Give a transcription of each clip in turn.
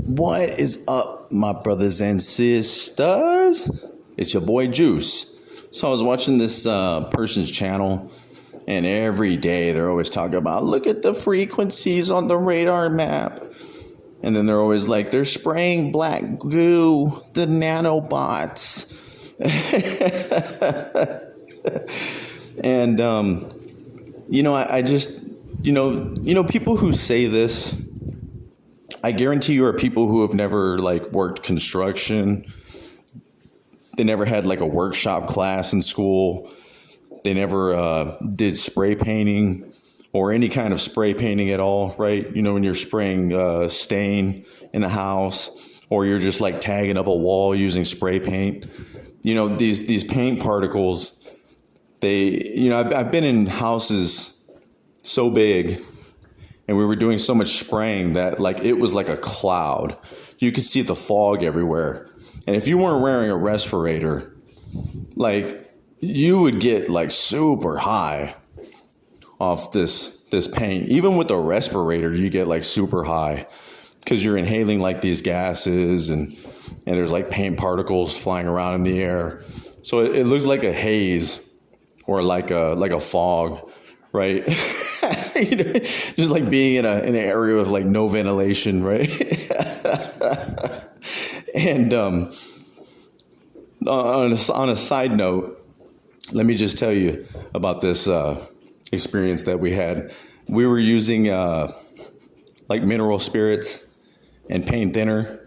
What is up, my brothers and sisters? It's your boy Juice. So I was watching this person's channel, and every day they're always talking about, look at the frequencies on the radar map. And then they're always like, they're spraying black goo, the nanobots. And, I just, people who say this, I guarantee you are people who have never worked construction. They never had a workshop class in school. They never did spray painting or any kind of spray painting at all, right? When you're spraying stain in a house, or you're just tagging up a wall using spray paint. These paint particles, I've been in houses so big, and we were doing so much spraying that it was like a cloud. You could see the fog everywhere. And if you weren't wearing a respirator, you would get super high off this paint. Even with a respirator, you get super high because you're inhaling these gases and there's paint particles flying around in the air. So it looks like a haze or like a fog, right? Just being in an area with no ventilation, right? And on a side note, let me just tell you about this experience that we had. We were using mineral spirits and paint thinner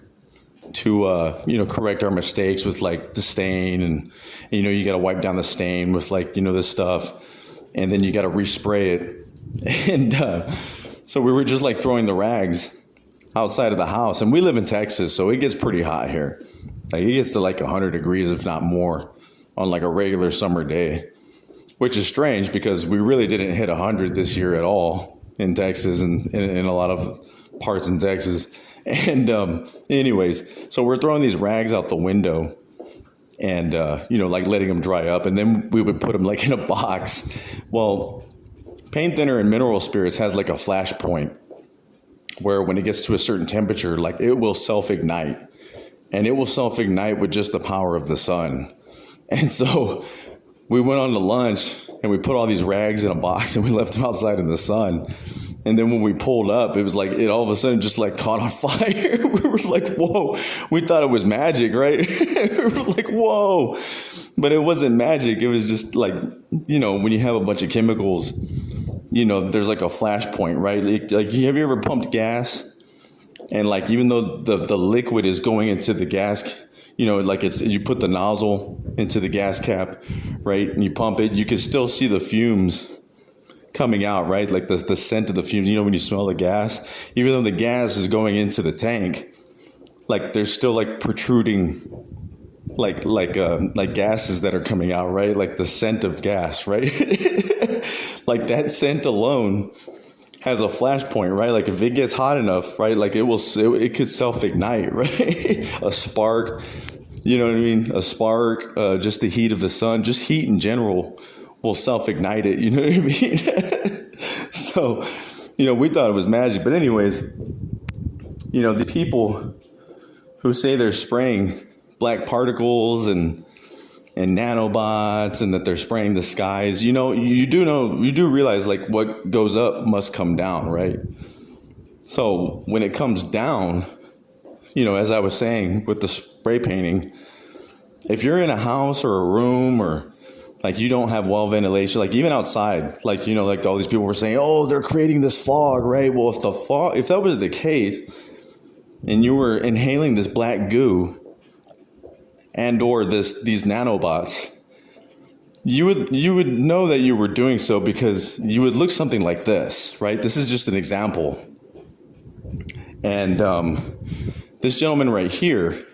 to correct our mistakes with the stain, and you got to wipe down the stain with this stuff, and then you got to respray it. And so we were just throwing the rags outside of the house, and we live in Texas, so it gets pretty hot here. It gets to 100 degrees, if not more, on a regular summer day, which is strange because we really didn't hit 100 this year at all in Texas and in a lot of parts in Texas. And anyways, so we're throwing these rags out the window and, letting them dry up, and then we would put them in a box. Well, paint thinner and mineral spirits has a flash point where when it gets to a certain temperature, it will self-ignite, and it will self-ignite with just the power of the sun. And so we went on to lunch and we put all these rags in a box and we left them outside in the sun. And then when we pulled up, it was it all of a sudden just caught on fire. We were whoa, we thought it was magic, right? We were whoa, but it wasn't magic. It was just when you have a bunch of chemicals, there's a flash point, right? Have you ever pumped gas? And even though the liquid is going into the gas, you put the nozzle into the gas cap, right? And you pump it, you can still see the fumes coming out, right? The scent of the fumes, when you smell the gas, even though the gas is going into the tank, there's still protruding gases that are coming out, right? The scent of gas, right? That scent alone has a flash point, right? If it gets hot enough, right? It could self-ignite, right? A spark, you know what I mean? A spark, just the heat of the sun, just heat in general will self-ignite it, you know what I mean? So, we thought it was magic. But anyways, the people who say they're spraying black particles and nanobots and that they're spraying the skies, you do realize what goes up must come down, right? So when it comes down, as I was saying with the spray painting, if you're in a house or a room or you don't have well ventilation, even outside, all these people were saying, oh, they're creating this fog, right? Well, if that was the case and you were inhaling this black goo and or these nanobots, you would know that you were doing so because you would look something like this, right? This is just an example. And this gentleman right here,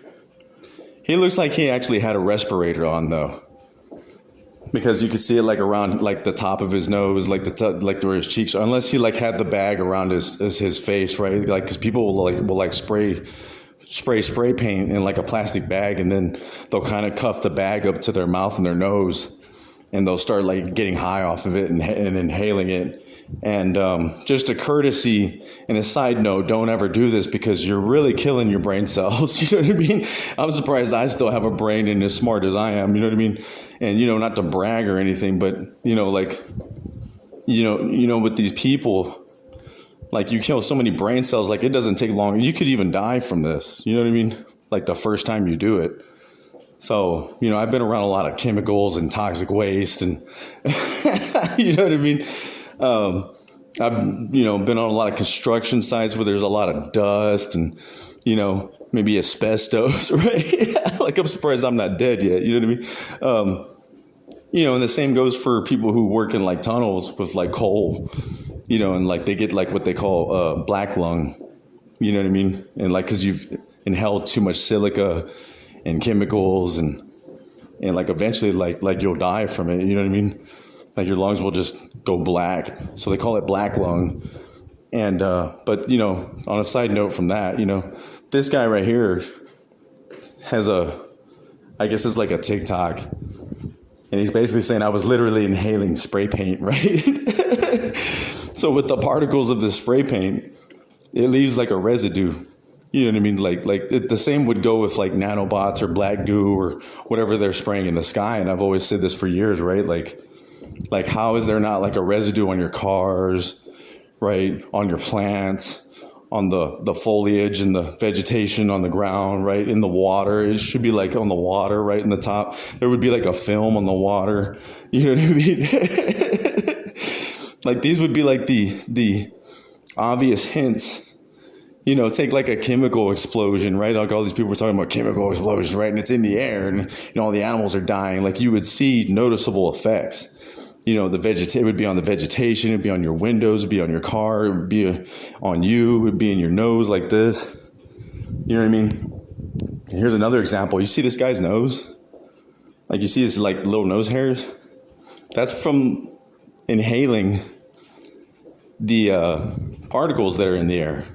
he looks like he actually had a respirator on though, because you could see it around the top of his nose, where his cheeks are, unless he had the bag around his face, right? Because people will spray paint in a plastic bag, and then they'll kind of cuff the bag up to their mouth and their nose, and they'll start like getting high off of it and inhaling it. And just a courtesy and a side note, don't ever do this because you're really killing your brain cells. You know what I mean? I'm surprised I still have a brain and as smart as I am. You know what I mean? And, not to brag or anything, but, like, with these people, like you kill so many brain cells, like it doesn't take long. You could even die from this. You know what I mean? Like the first time you do it. So, I've been around a lot of chemicals and toxic waste and, you know what I mean? I've, been on a lot of construction sites where there's a lot of dust and, maybe asbestos, right? Like I'm surprised I'm not dead yet. You know what I mean? And the same goes for people who work in like tunnels with like coal, and like they get like what they call black lung, you know what I mean? And like, cause you've inhaled too much silica and chemicals and like eventually like you'll die from it. You know what I mean? Like your lungs will just go black. So they call it black lung. And, but, on a side note from that, this guy right here has I guess it's like a TikTok. And he's basically saying I was literally inhaling spray paint, right? So with the particles of the spray paint, it leaves like a residue. You know what I mean? Like the same would go with like nanobots or black goo or whatever they're spraying in the sky. And I've always said this for years, right? Like how is there not like a residue on your cars, right? On your plants, on the foliage and the vegetation on the ground, right? In the water. It should be like on the water, right? In the top. There would be like a film on the water. You know what I mean? Like these would be like the obvious hints. Take like a chemical explosion, right? Like all these people were talking about chemical explosions, right? And it's in the air and, all the animals are dying. Like you would see noticeable effects. It would be on the vegetation, it'd be on your windows, it'd be on your car, it would be on you, it would be in your nose like this. You know what I mean? And here's another example. You see this guy's nose? Like you see his like little nose hairs? That's from inhaling the particles that are in the air.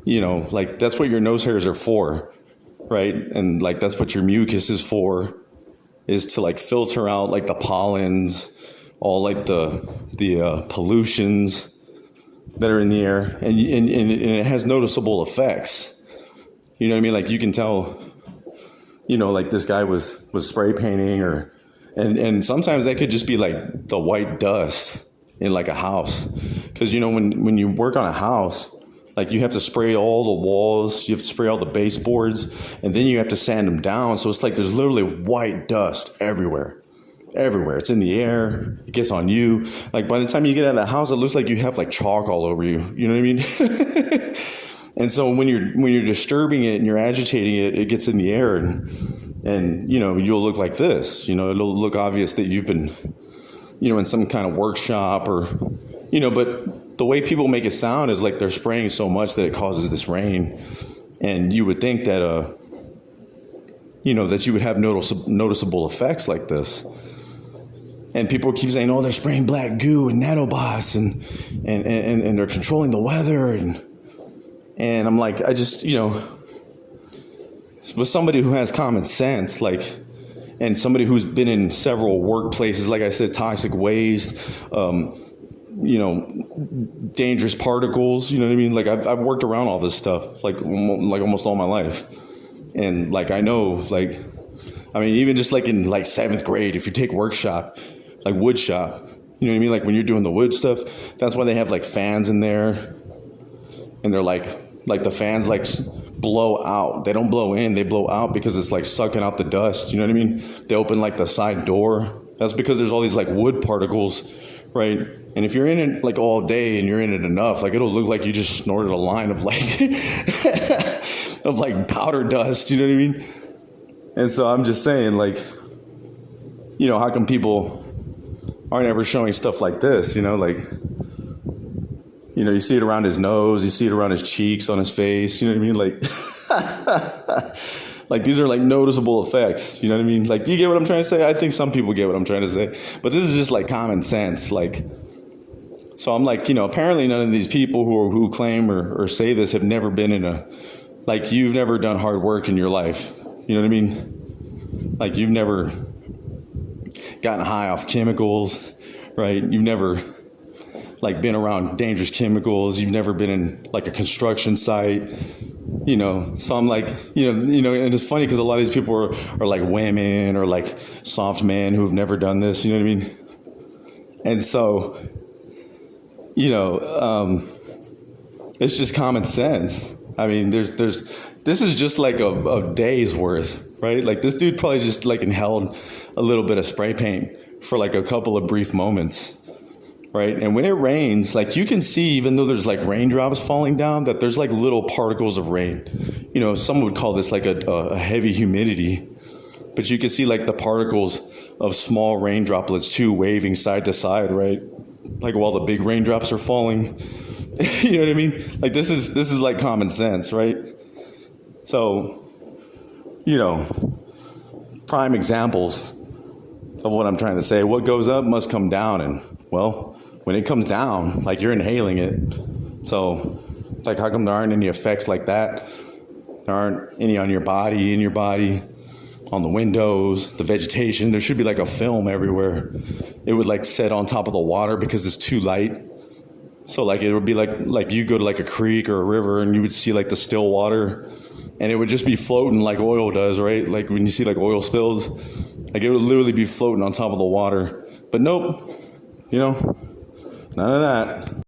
Like that's what your nose hairs are for, right? And like that's what your mucus is for, is to like filter out like the pollens, all like the pollutions that are in the air, and it has noticeable effects. You know what I mean? Like you can tell, like this guy was spray painting and sometimes that could just be like the white dust in like a house. Because, when you work on a house, like you have to spray all the walls, you have to spray all the baseboards, and then you have to sand them down. So it's like there's literally white dust everywhere. It's in the air. It gets on you. Like by the time you get out of the house, it looks like you have like chalk all over you. You know what I mean? And so when you're disturbing it and you're agitating it, it gets in the air and you'll look like this. It'll look obvious that you've been, in some kind of workshop or, but the way people make it sound is like they're spraying so much that it causes this rain. And you would think that, that you would have noticeable effects like this. And people keep saying, oh, they're spraying black goo and nanobots and they're controlling the weather. And I'm like, I just, with somebody who has common sense, like, and somebody who's been in several workplaces, like I said, toxic waste, dangerous particles, you know what I mean? Like I've worked around all this stuff, like almost all my life. And like, I know, like, I mean, even just like in like 7th grade, if you take workshop, like wood shop, you know what I mean? Like when you're doing the wood stuff, that's why they have like fans in there and they're like the fans like blow out. They don't blow in, they blow out because it's like sucking out the dust. You know what I mean? They open like the side door. That's because there's all these like wood particles, right? And if you're in it like all day and you're in it enough, like it'll look like you just snorted a line of like of like powder dust, you know what I mean? And so I'm just saying, like, how come people aren't ever showing stuff like this, like, you see it around his nose, you see it around his cheeks, on his face, you know what I mean? Like, like these are like noticeable effects, you know what I mean? Like, do you get what I'm trying to say? I think some people get what I'm trying to say, but this is just like common sense, like. So I'm like, apparently none of these people who claim or say this have never been in like you've never done hard work in your life. You know what I mean? Like you've never gotten high off chemicals, right? You've never like been around dangerous chemicals. You've never been in like a construction site, So I'm like, and it's funny because a lot of these people are like women or like soft men who've never done this. You know what I mean? And so, it's just common sense. I mean, this is just like a day's worth, right? Like this dude probably just like inhaled a little bit of spray paint for like a couple of brief moments. Right. And when it rains, like you can see, even though there's like raindrops falling down, that there's like little particles of rain. Some would call this like a heavy humidity, but you can see like the particles of small rain droplets too waving side to side, right? Like while the big raindrops are falling. You know what I mean? Like this is like common sense, right? So, prime examples of what I'm trying to say. What goes up must come down, and well, when it comes down, like you're inhaling it. So, like, how come there aren't any effects like that? There aren't any on your body, on the windows, the vegetation. There should be like a film everywhere. It would like set on top of the water because it's too light. So like it would be like you go to like a creek or a river and you would see like the still water, and it would just be floating like oil does, right? Like when you see like oil spills, like it would literally be floating on top of the water. But nope, none of that.